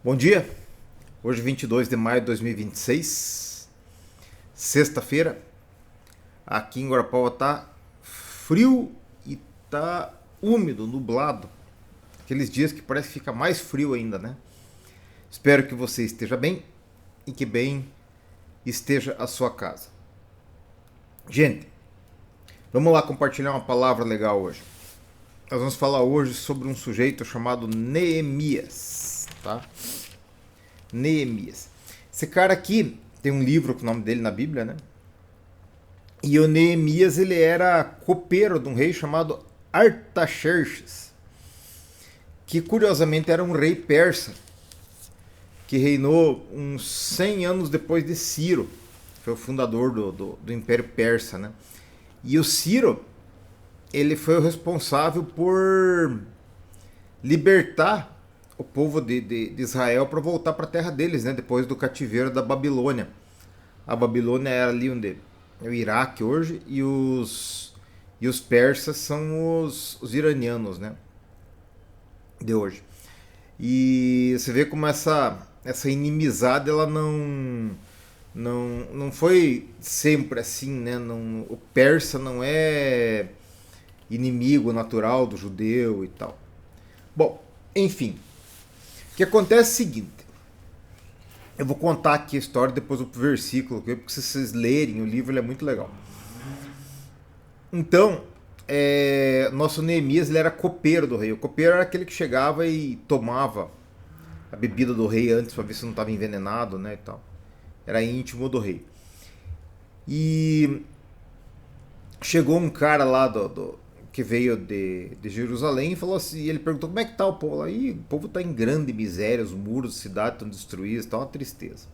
Bom dia, hoje 22 de maio de 2026, sexta-feira. Aqui em Guarapuava tá frio e tá úmido, nublado. Aqueles dias que parece que fica mais frio ainda, né? Espero que você esteja bem e que bem esteja a sua casa. Gente, vamos lá compartilhar uma palavra legal hoje. Nós vamos falar hoje sobre um sujeito chamado Neemias, tá? Neemias. Esse cara aqui tem um livro com o nome dele na Bíblia, né? E o Neemias, ele era copeiro de um rei chamado Artaxerxes, que curiosamente era um rei persa, que reinou uns 100 anos depois de Ciro, que foi o fundador do Império Persa, né? E o Ciro, ele foi o responsável por libertar o povo de Israel para voltar para a terra deles, né? Depois do cativeiro da Babilônia. A Babilônia era ali onde é o Iraque hoje, e os persas são os iranianos, né? De hoje. E você vê como essa inimizade ela não foi sempre assim, né? Não, o persa não é inimigo natural do judeu e tal. Bom, enfim, o que acontece é o seguinte. Eu vou contar aqui a história, depois o versículo, porque se vocês lerem o livro, ele é muito legal. Então, nosso Neemias, ele era copeiro do rei. O copeiro era aquele que chegava e tomava a bebida do rei antes para ver se não estava envenenado, né, e tal. Era íntimo do rei. E chegou um cara lá que veio de Jerusalém e falou assim, e ele perguntou como é que tá o povo lá. E o povo tá em grande miséria, os muros da cidade estão destruídos, tá uma tristeza.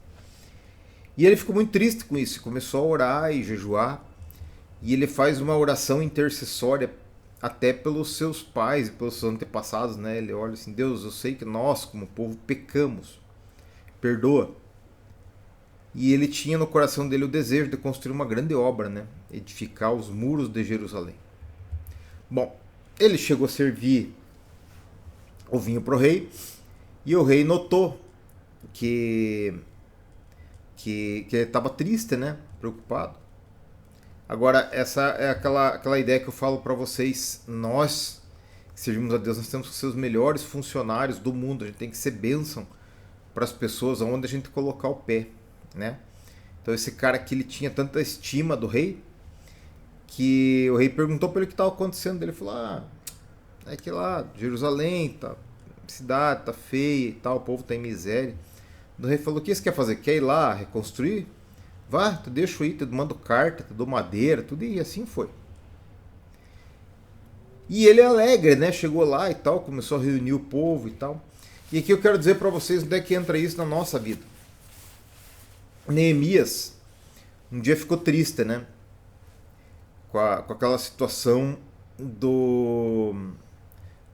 E ele ficou muito triste com isso, começou a orar e jejuar. E ele faz uma oração intercessória até pelos seus pais e pelos seus antepassados, né? Ele olha assim, Deus, eu sei que nós, como povo, pecamos. Perdoa. E ele tinha no coração dele o desejo de construir uma grande obra, né? Edificar os muros de Jerusalém. Bom, ele chegou a servir o vinho para o rei, e o rei notou que ele estava triste, né? Preocupado. Agora, essa é aquela ideia que eu falo para vocês. Nós, que servimos a Deus, nós temos que ser os melhores funcionários do mundo. A gente tem que ser bênção para as pessoas onde a gente colocar o pé, né? Então esse cara aqui, ele tinha tanta estima do rei, que o rei perguntou para ele o que estava acontecendo. Ele falou, é que lá, Jerusalém, tá, a cidade tá feia e tal, o povo tá em miséria. O rei falou, o que você quer fazer? Quer ir lá reconstruir? Vá, tu deixa eu ir, te mando carta, te dou madeira, tudo, e assim foi. E ele é alegre, né? Chegou lá e tal, começou a reunir o povo e tal. E aqui eu quero dizer para vocês onde é que entra isso na nossa vida. Neemias um dia ficou triste, né? Com aquela situação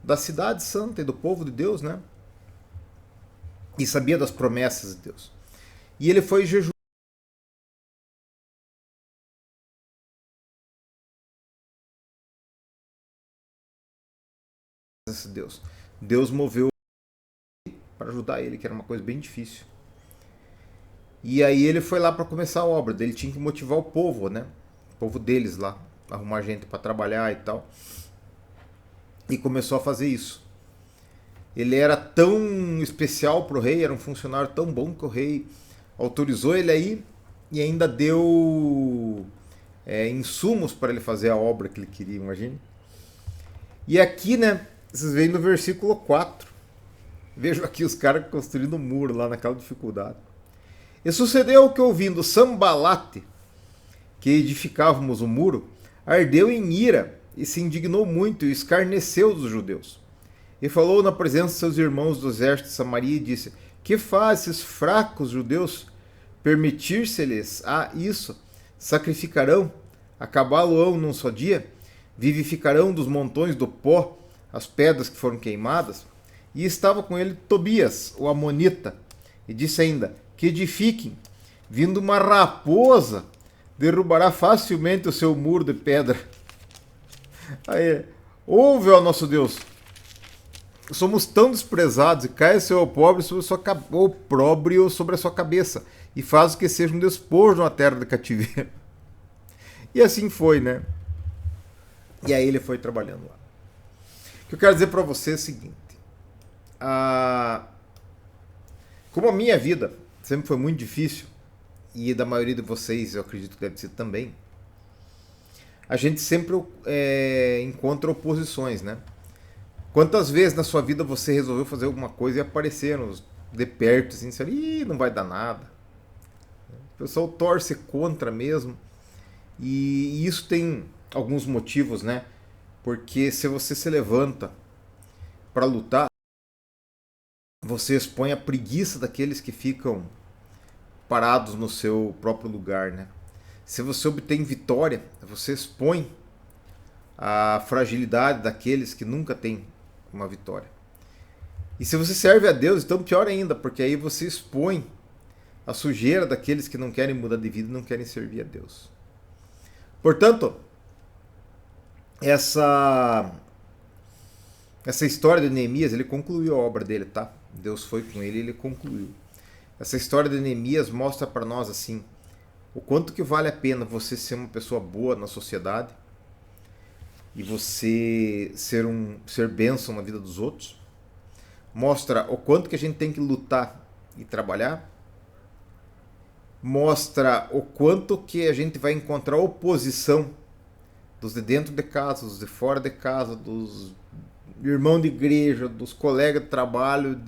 da cidade santa e do povo de Deus, né? E sabia das promessas de Deus. E ele foi jejuar a Deus. Deus moveu para ajudar ele, que era uma coisa bem difícil. E aí ele foi lá para começar a obra. Ele tinha que motivar o povo, né? O povo deles lá, arrumar gente para trabalhar e tal. E começou a fazer isso. Ele era tão especial pro rei, era um funcionário tão bom que o rei autorizou ele aí e ainda deu insumos para ele fazer a obra que ele queria, imagine. E aqui, né, vocês veem no versículo 4. Vejo aqui os caras construindo um muro lá naquela dificuldade. E sucedeu que, ouvindo Sambalate, que edificávamos o muro, ardeu em ira e se indignou muito e escarneceu dos judeus. E falou na presença de seus irmãos do exército de Samaria e disse, que faz esses fracos judeus? Permitir-se-lhes a isso? Sacrificarão? Acabá-lo-ão num só dia? Vivificarão dos montões do pó as pedras que foram queimadas? E estava com ele Tobias, o amonita, e disse ainda, que edifiquem, vindo uma raposa, derrubará facilmente o seu muro de pedra. Aí, ouve, ó nosso Deus, somos tão desprezados, e cai o seu opróbrio sobre a sua cabeça, e faz que seja um despojo na terra de cativeiro. E assim foi, né? E aí ele foi trabalhando lá. O que eu quero dizer para você é o seguinte: como a minha vida sempre foi muito difícil, e da maioria de vocês eu acredito que deve ser também, a gente sempre encontra oposições, né? Quantas vezes na sua vida você resolveu fazer alguma coisa e apareceram de perto, assim, você, ih, não vai dar nada. O pessoal torce contra mesmo. E isso tem alguns motivos, né? Porque se você se levanta para lutar, você expõe a preguiça daqueles que ficam parados no seu próprio lugar, né? Se você obtém vitória, você expõe a fragilidade daqueles que nunca têm uma vitória. E se você serve a Deus, então pior ainda, porque aí você expõe a sujeira daqueles que não querem mudar de vida e não querem servir a Deus. Portanto, essa história de Neemias, ele concluiu a obra dele, tá? Deus foi com ele e ele concluiu. Essa história de Neemias mostra para nós assim o quanto que vale a pena você ser uma pessoa boa na sociedade e você ser bênção na vida dos outros. Mostra o quanto que a gente tem que lutar e trabalhar. Mostra o quanto que a gente vai encontrar oposição dos de dentro de casa, dos de fora de casa, dos irmãos de igreja, dos colegas de trabalho,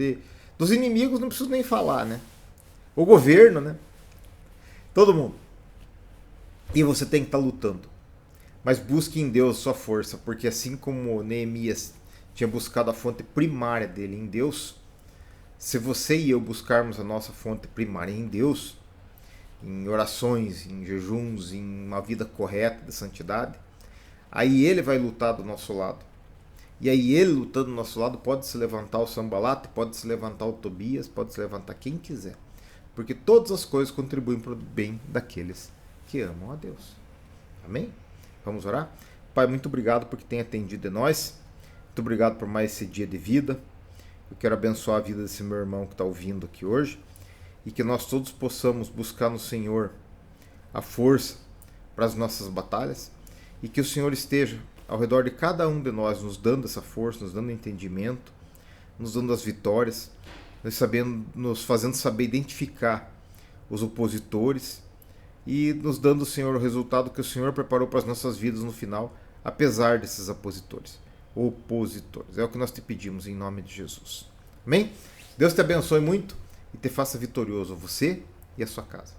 dos inimigos, não preciso nem falar, né? O governo, né? Todo mundo. E você tem que estar lutando. Mas busque em Deus sua força, porque assim como Neemias tinha buscado a fonte primária dele em Deus, se você e eu buscarmos a nossa fonte primária em Deus, em orações, em jejuns, em uma vida correta de santidade, aí ele vai lutar do nosso lado. E aí ele lutando do nosso lado pode se levantar o Sambalate, pode se levantar o Tobias, pode se levantar quem quiser. Porque todas as coisas contribuem para o bem daqueles que amam a Deus. Amém? Vamos orar? Pai, muito obrigado porque tem atendido de nós. Muito obrigado por mais esse dia de vida. Eu quero abençoar a vida desse meu irmão que está ouvindo aqui hoje. E que nós todos possamos buscar no Senhor a força para as nossas batalhas. E que o Senhor esteja ao redor de cada um de nós, nos dando essa força, nos dando entendimento, nos dando as vitórias, nos fazendo saber identificar os opositores e nos dando, Senhor, o resultado que o Senhor preparou para as nossas vidas no final, apesar desses opositores. É o que nós te pedimos em nome de Jesus. Amém? Deus te abençoe muito e te faça vitorioso, você e a sua casa.